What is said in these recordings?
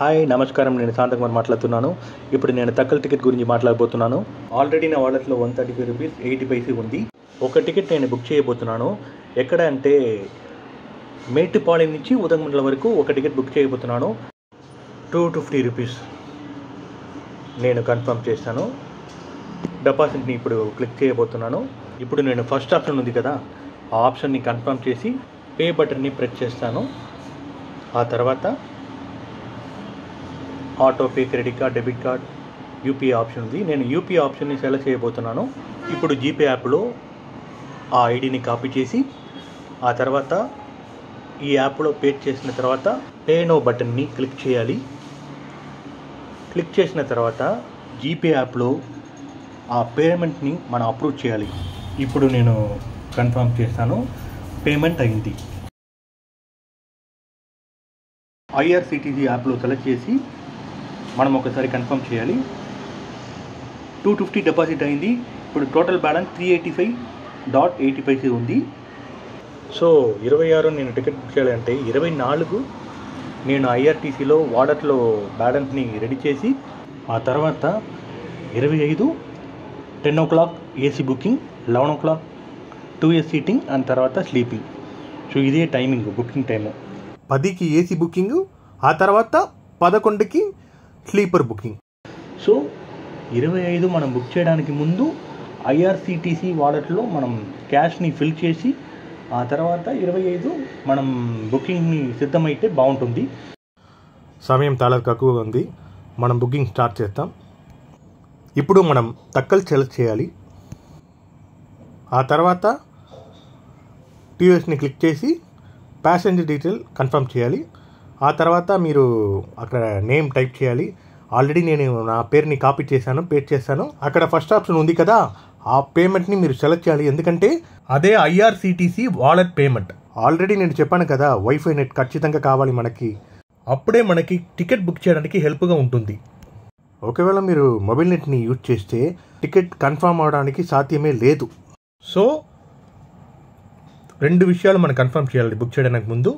Hi నమస్కారం, నేను శాంతకుమార్ మాట్లాడుతున్నాను. ఇప్పుడు నేను తక్కల్ టికెట్ గురించి మాట్లాడబోతున్నాను. ఆల్రెడీ నా వాలెట్లో 135 రూపీస్ 80 పైసే ఉంది. ఒక టికెట్ నేను బుక్ చేయబోతున్నాను. ఎక్కడ అంటే మేట్టుపాళెం నుంచి ఉదంగుంట్ల వరకు ఒక టికెట్ బుక్ చేయబోతున్నాను. 250 రూపీస్ నేను కన్ఫర్మ్ చేస్తాను. డిపాజిట్ని ఇప్పుడు క్లిక్ చేయబోతున్నాను. ఇప్పుడు నేను ఫస్ట్ ఆప్షన్ ఉంది కదా, ఆ ఆప్షన్ని కన్ఫర్మ్ చేసి పే బటన్ని ప్రెస్ చేస్తాను. ఆ తర్వాత auto pay, credit card, debit card, UPI option ఉంది. నేను యూపీఐ ఆప్షన్ని సెలెక్ట్ చేయబోతున్నాను. ఇప్పుడు జీపే యాప్లో ఆ ఐడిని కాపీ చేసి ఆ తర్వాత ఈ యాప్లో పే చేసిన తర్వాత పే నో బటన్ని క్లిక్ చేయాలి. క్లిక్ చేసిన తర్వాత జీపే యాప్లో ఆ పేమెంట్ని మనం అప్రూవ్ చేయాలి. ఇప్పుడు నేను కన్ఫర్మ్ చేస్తాను. పేమెంట్ అయింది. ఐఆర్సిటీసీ యాప్లో సెలెక్ట్ చేసి మనం ఒకసారి కన్ఫర్మ్ చేయాలి. 250 డిపాజిట్ అయింది. ఇప్పుడు టోటల్ బ్యాలెన్స్ 385.80 పైసే ఉంది. సో 26 నేను టికెట్ బుక్ చేయాలంటే 24 నేను ఐఆర్టీసీలో వాలెట్లో బ్యాలెన్స్ని రెడీ చేసి ఆ తర్వాత 25 10 o'clock AC booking, 11 o'clock 2A seating and తర్వాత స్లీపింగ్. సో ఇదే టైమింగ్, బుకింగ్ టైము. 10కి ఏసీ బుకింగ్, ఆ తర్వాత 11కి స్లీపర్ బుకింగ్. సో 25 మనం బుక్ చేయడానికి ముందు ఐఆర్సిటీసీ వాలెట్లో మనం క్యాష్ని ఫిల్ చేసి ఆ తర్వాత 25 మనం బుకింగ్ని సిద్ధమైతే బాగుంటుంది. సమయం చాలా తక్కువగా ఉంది. మనం బుకింగ్ స్టార్ట్ చేస్తాం. ఇప్పుడు మనం తక్కల్ సెలెక్ట్ చేయాలి. ఆ తర్వాత టీఎస్ని క్లిక్ చేసి ప్యాసింజర్ డీటెయిల్ కన్ఫర్మ్ చేయాలి. ఆ తర్వాత మీరు అక్కడ నేమ్ టైప్ చేయాలి. ఆల్రెడీ నేను నా పేరుని కాపీ చేశాను, పేస్ట్ చేశాను. అక్కడ ఫస్ట్ ఆప్షన్ ఉంది కదా, ఆ పేమెంట్ని మీరు సెలెక్ట్ చేయాలి. ఎందుకంటే అదే ఐఆర్సిటీసీ వాలెట్ పేమెంట్. ఆల్రెడీ నేను చెప్పాను కదా, వైఫై నెట్ ఖచ్చితంగా కావాలి మనకి. అప్పుడే మనకి టికెట్ బుక్ చేయడానికి హెల్ప్గా ఉంటుంది. ఒకవేళ మీరు మొబైల్ నెట్ని యూజ్ చేస్తే టికెట్ కన్ఫర్మ్ అవడానికి సాధ్యమే లేదు. సో 2 విషయాలు మనం కన్ఫర్మ్ చేయాలి బుక్ చేయడానికి ముందు.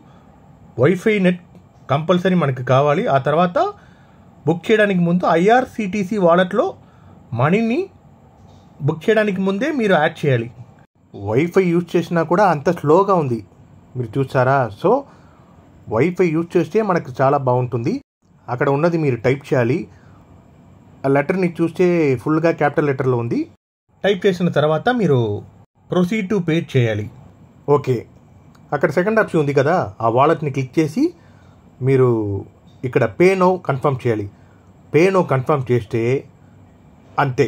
వైఫై నెట్ కంపల్సరీ మనకి కావాలి. ఆ తర్వాత బుక్ చేయడానికి ముందు ఐఆర్సిటీసీ వాలెట్లో మనీని బుక్ చేయడానికి ముందే మీరు యాడ్ చేయాలి. వైఫై యూజ్ చేసినా కూడా అంత స్లోగా ఉంది, మీరు చూసారా? సో వైఫై యూజ్ చేస్తే మనకు చాలా బాగుంటుంది. అక్కడ ఉన్నది మీరు టైప్ చేయాలి. ఆ లెటర్ని చూస్తే ఫుల్గా క్యాపిటల్ లెటర్లో ఉంది. టైప్ చేసిన తర్వాత మీరు ప్రొసీడ్ టు పే చేయాలి. ఓకే, అక్కడ సెకండ్ ఆప్షన్ ఉంది కదా, ఆ వాలెట్ని క్లిక్ చేసి మీరు ఇక్కడ పే నో కన్ఫర్మ్ చేయాలి. పే నో కన్ఫర్మ్ చేస్తే అంతే.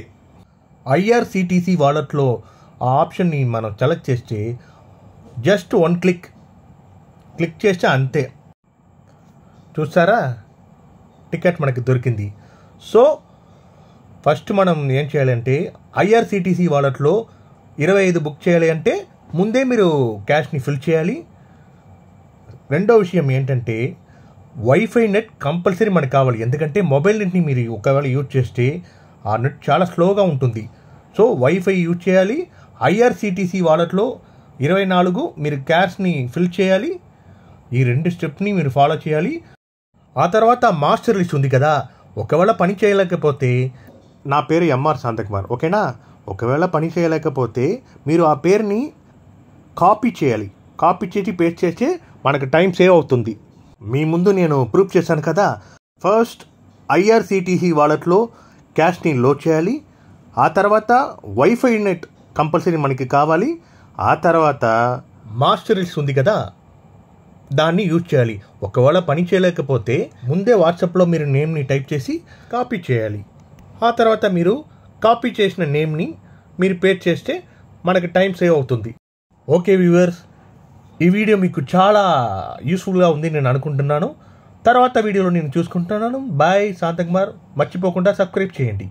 ఐఆర్సిటీసీ వాలెట్లో ఆ ఆప్షన్ని మనం సెలెక్ట్ చేస్తే జస్ట్ 1 క్లిక్ చేస్తే అంతే. చూసారా, టికెట్ మనకి దొరికింది. సో ఫస్ట్ మనం ఏం చేయాలంటే ఐఆర్సిటీసీ వాలెట్లో 25 బుక్ చేయాలి అంటే ముందే మీరు క్యాష్ని ఫిల్ చేయాలి. రెండో విషయం ఏంటంటే వైఫై నెట్ కంపల్సరీ మనకు కావాలి. ఎందుకంటే మొబైల్ నెట్ని మీరు ఒకవేళ యూజ్ చేస్తే ఆ నెట్ చాలా స్లోగా ఉంటుంది. సో వైఫై యూజ్ చేయాలి. ఐఆర్సిటీసీ వాలెట్లో 24 మీరు క్యాష్ని ఫిల్ చేయాలి. ఈ 2 స్టెప్ని మీరు ఫాలో చేయాలి. ఆ తర్వాత మాస్టర్ లిస్ట్ ఉంది కదా, ఒకవేళ పని చేయలేకపోతే నా పేరు ఎంఆర్ శాంతకుమార్, ఓకేనా? ఒకవేళ పని చేయలేకపోతే మీరు ఆ పేరుని కాపీ చేయాలి. కాపీ చేసి పేస్ట్ చేస్తే మనకు టైం సేవ్ అవుతుంది. మీ ముందు నేను ప్రూఫ్ చేశాను కదా. ఫస్ట్ ఐఆర్సిటీసీ వాలెట్లో క్యాష్ని లోడ్ చేయాలి. ఆ తర్వాత వైఫై నెట్ కంపల్సరీ మనకి కావాలి. ఆ తర్వాత మాస్టర్ లిస్ట్ ఉంది కదా, దాన్ని యూజ్ చేయాలి. ఒకవేళ పని చేయలేకపోతే ముందే వాట్సాప్లో మీరు నేమ్ని టైప్ చేసి కాపీ చేయాలి. ఆ తర్వాత మీరు కాపీ చేసిన నేమ్ని మీరు పేస్ట్ చేస్తే మనకి టైం సేవ్ అవుతుంది. ఓకే వ్యూవర్స్, ఈ వీడియో మీకు చాలా యూస్ఫుల్గా ఉంది నేను అనుకుంటున్నాను. తర్వాత వీడియోలో నేను చూసుకుంటున్నాను. బాయ్, శాంతకుమార్. మర్చిపోకుండా సబ్స్క్రైబ్ చేయండి.